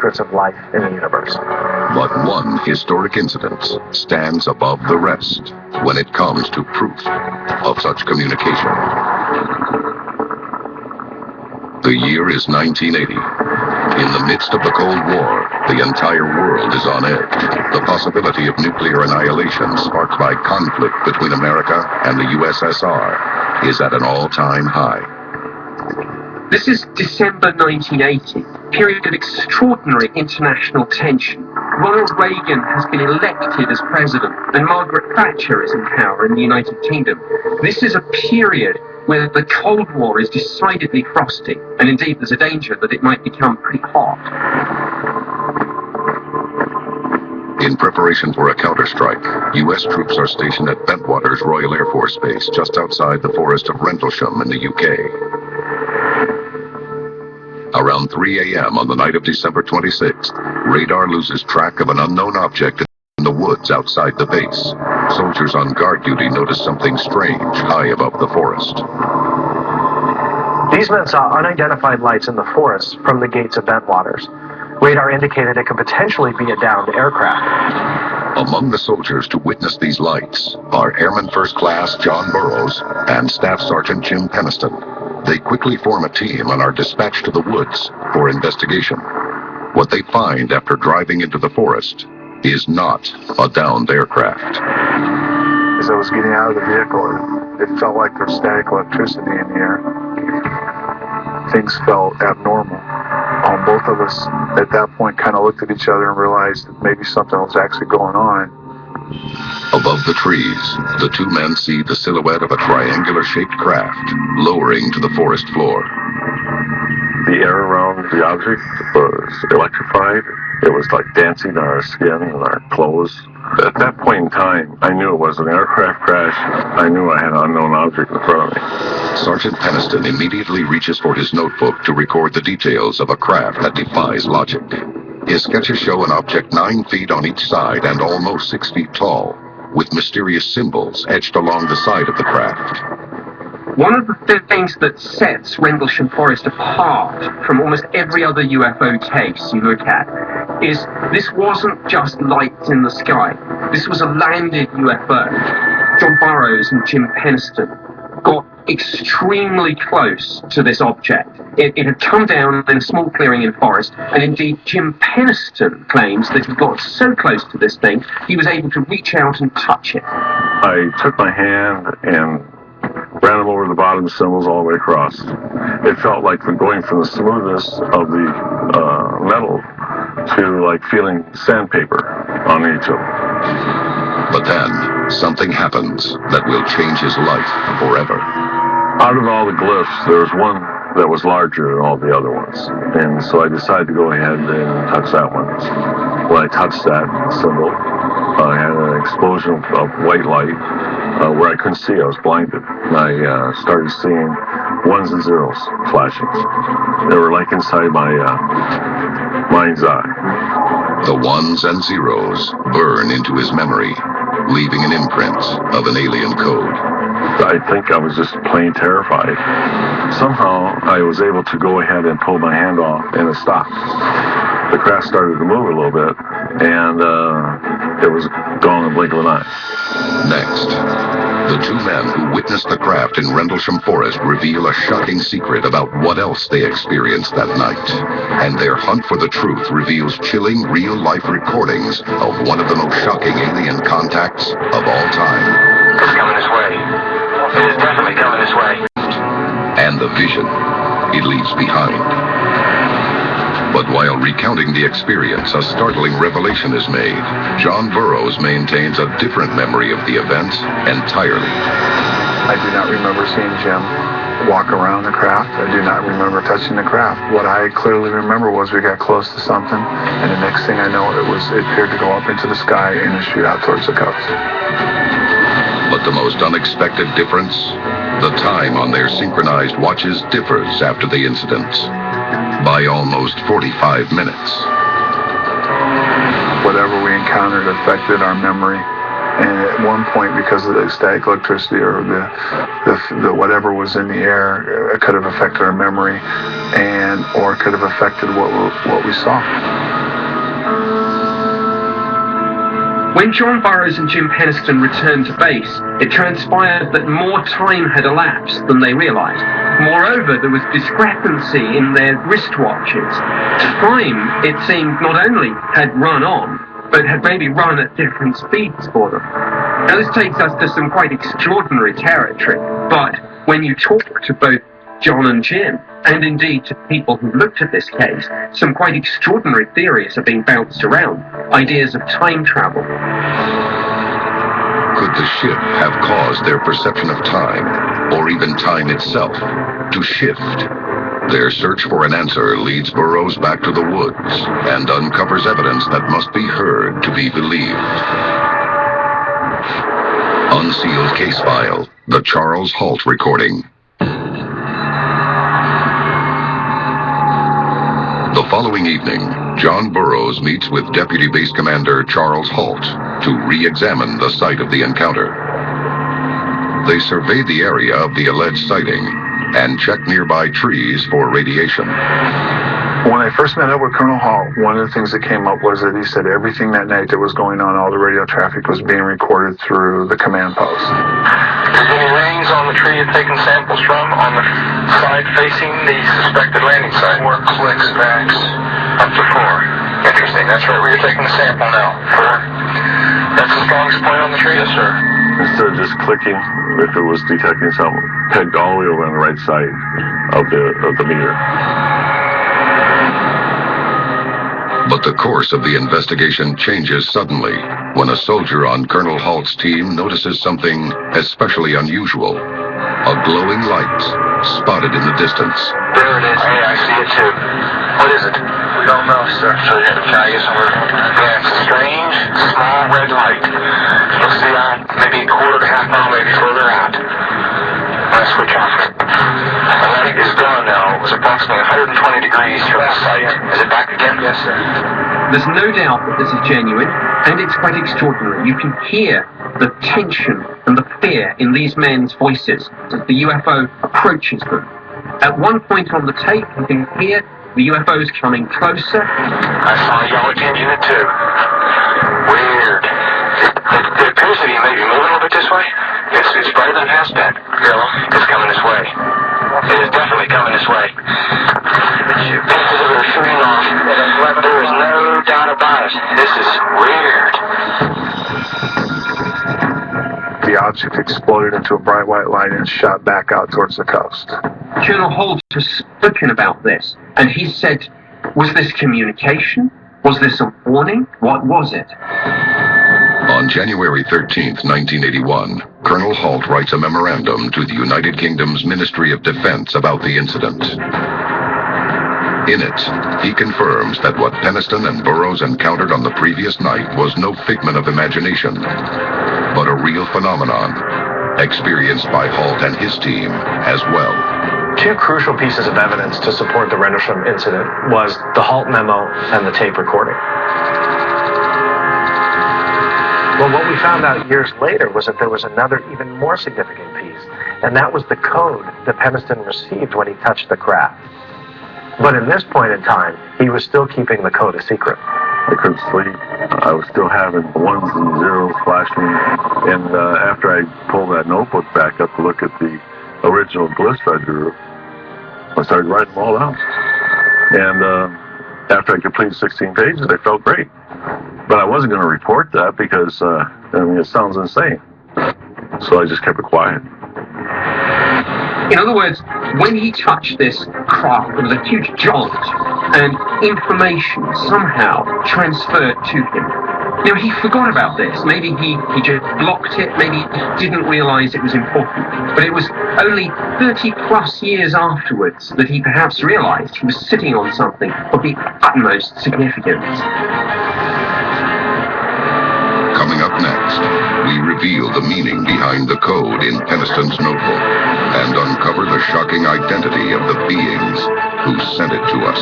secrets of life in the universe. But one historic incident stands above the rest when it comes to proof of such communication. The year is 1980. In the midst of the Cold War, the entire world is on edge. The possibility of nuclear annihilation sparked by conflict between America and the USSR is at an all-time high. This is December 1980, period of extraordinary international tension. Ronald Reagan has been elected as president, and Margaret Thatcher is in power in the United Kingdom. This is a period where the Cold War is decidedly frosty, and indeed there's a danger that it might become pretty hot. In preparation for a counterstrike, U.S. troops are stationed at Bentwaters Royal Air Force Base just outside the forest of Rendlesham in the UK. Around 3 a.m. on the night of December 26th, radar loses track of an unknown object in the woods outside the base. Soldiers on guard duty notice something strange high above the forest. These men saw unidentified lights in the forest from the gates of Bentwaters. Radar indicated it could potentially be a downed aircraft. Among the soldiers to witness these lights are Airman First Class John Burroughs and Staff Sergeant Jim Peniston. They quickly form a team and are dispatched to the woods for investigation. What they find after driving into the forest is not a downed aircraft. As I was getting out of the vehicle, it felt like there was static electricity in the air. Things felt abnormal. Both of us at that point kind of looked at each other and realized that maybe something was actually going on. Above the trees, the two men see the silhouette of a triangular-shaped craft lowering to the forest floor. The air around the object was electrified. It was like dancing on our skin and our clothes. At that point in time, I knew it was an aircraft crash. I knew I had an unknown object in front of me. Sergeant Peniston immediately reaches for his notebook to record the details of a craft that defies logic. His sketches show an object 9 feet on each side and almost 6 feet tall, with mysterious symbols etched along the side of the craft. One of the things that sets Rendlesham Forest apart from almost every other UFO case you look at is this wasn't just lights in the sky. This was a landed UFO. John Burroughs and Jim Peniston got extremely close to this object. It had come down in a small clearing in forest, and indeed Jim Peniston claims that he got so close to this thing, he was able to reach out and touch it. I took my hand and ran them over the bottom symbols all the way across. It felt like going from the smoothness of the metal to like feeling sandpaper on each of them. But then, something happens that will change his life forever. Out of all the glyphs, there was one that was larger than all the other ones. And so I decided to go ahead and touch that one. When I touched that symbol, I had an explosion of white light where I couldn't see. I was blinded. And I started seeing ones and zeros flashing. They were like inside my mind's eye. The ones and zeros burn into his memory, leaving an imprint of an alien code. I think I was just plain terrified. Somehow I was able to go ahead and pull my hand off, and it stopped. The craft started to move a little bit, and it was gone in the blink of an eye. Next, the two men who witnessed the craft in Rendlesham Forest reveal a shocking secret about what else they experienced that night. And their hunt for the truth reveals chilling real-life recordings of one of the most shocking alien contacts of all time. It's coming this way. It is definitely coming this way. And the vision it leaves behind. But while recounting the experience, a startling revelation is made. John Burroughs maintains a different memory of the event entirely. I do not remember seeing Jim walk around the craft. I do not remember touching the craft. What I clearly remember was we got close to something, and the next thing I know, it appeared to go up into the sky and shoot out towards the coast. But the most unexpected difference, the time on their synchronized watches differs after the incident by almost 45 minutes. Whatever we encountered affected our memory, and at one point, because of the static electricity or the whatever was in the air, it could have affected our memory, or could have affected what we saw. When John Burroughs and Jim Penniston returned to base, it transpired that more time had elapsed than they realized. Moreover, there was discrepancy in their wristwatches. Time, it seemed, not only had run on, but had maybe run at different speeds for them. Now, this takes us to some quite extraordinary territory, but when you talk to both John and Jim, and indeed to people who looked at this case, some quite extraordinary theories are being bounced around, ideas of time travel. Could the ship have caused their perception of time, or even time itself, to shift? Their search for an answer leads Burroughs back to the woods and uncovers evidence that must be heard to be believed. Unsealed case file, the Charles Halt recording. The following evening, John Burroughs meets with Deputy Base Commander Charles Halt to re-examine the site of the encounter. They surveyed the area of the alleged sighting and checked nearby trees for radiation. When I first met up with Colonel Halt, one of the things that came up was that he said everything that night that was going on, all the radio traffic was being recorded through the command post. Is any rings on the tree you've taken samples from on the side facing the suspected landing site? 4 clicks, max. Up to 4. Interesting. That's right where you're taking the sample now. 4. That's the strongest point on the tree? Yes, sir. Instead of just clicking, if it was detecting something, pegged all the way over on the right side of the meter. But the course of the investigation changes suddenly when a soldier on Colonel Halt's team notices something especially unusual. A glowing light spotted in the distance. There it is. Hey, I see it too. What is it? We don't know, sir. So you have to tell you somewhere. Yeah, it's a strange, small red light. Looks beyond maybe a quarter to half mile, maybe further out. Let's switch off. The light is gone now. It was approximately 120 degrees from the site. Is it back again? Yes, sir. There's no doubt that this is genuine, and it's quite extraordinary. You can hear the tension and the fear in these men's voices as the UFO approaches them. At one point on the tape, you can hear the UFOs coming closer. I saw a yellow tinge in it too. Weird. It appears to be maybe moving a little bit this way. It's brighter than it has been. Yellow. It's coming this way. It is definitely coming this way. This is a little shooting off. There is no doubt about it. This is weird. The object exploded into a bright white light and shot back out towards the coast. Colonel Holt has spoken about this, and he said, was this communication? Was this a warning? What was it? On January 13th, 1981, Colonel Halt writes a memorandum to the United Kingdom's Ministry of Defense about the incident. In it, he confirms that what Penniston and Burroughs encountered on the previous night was no figment of imagination, but a real phenomenon experienced by Halt and his team as well. 2 crucial pieces of evidence to support the Rendlesham Incident was the Halt memo and the tape recording. Well, what we found out years later was that there was another even more significant piece, and that was the code that Penniston received when he touched the craft. But in this point in time, he was still keeping the code a secret. I couldn't sleep. I was still having 1s and 0s flashing. And after I pulled that notebook back up to look at the original glyphs I drew, I started writing them all out. And after I completed 16 pages, I felt great. But I wasn't going to report that because, it sounds insane. So I just kept it quiet. In other words, when he touched this craft, there was a huge jolt, and information somehow transferred to him. Now, he forgot about this. Maybe he just blocked it. Maybe he didn't realize it was important. But it was only 30-plus years afterwards that he perhaps realized he was sitting on something of the utmost significance. Coming up next, we reveal the meaning behind the code in Penniston's notebook and uncover the shocking identity of the beings who sent it to us.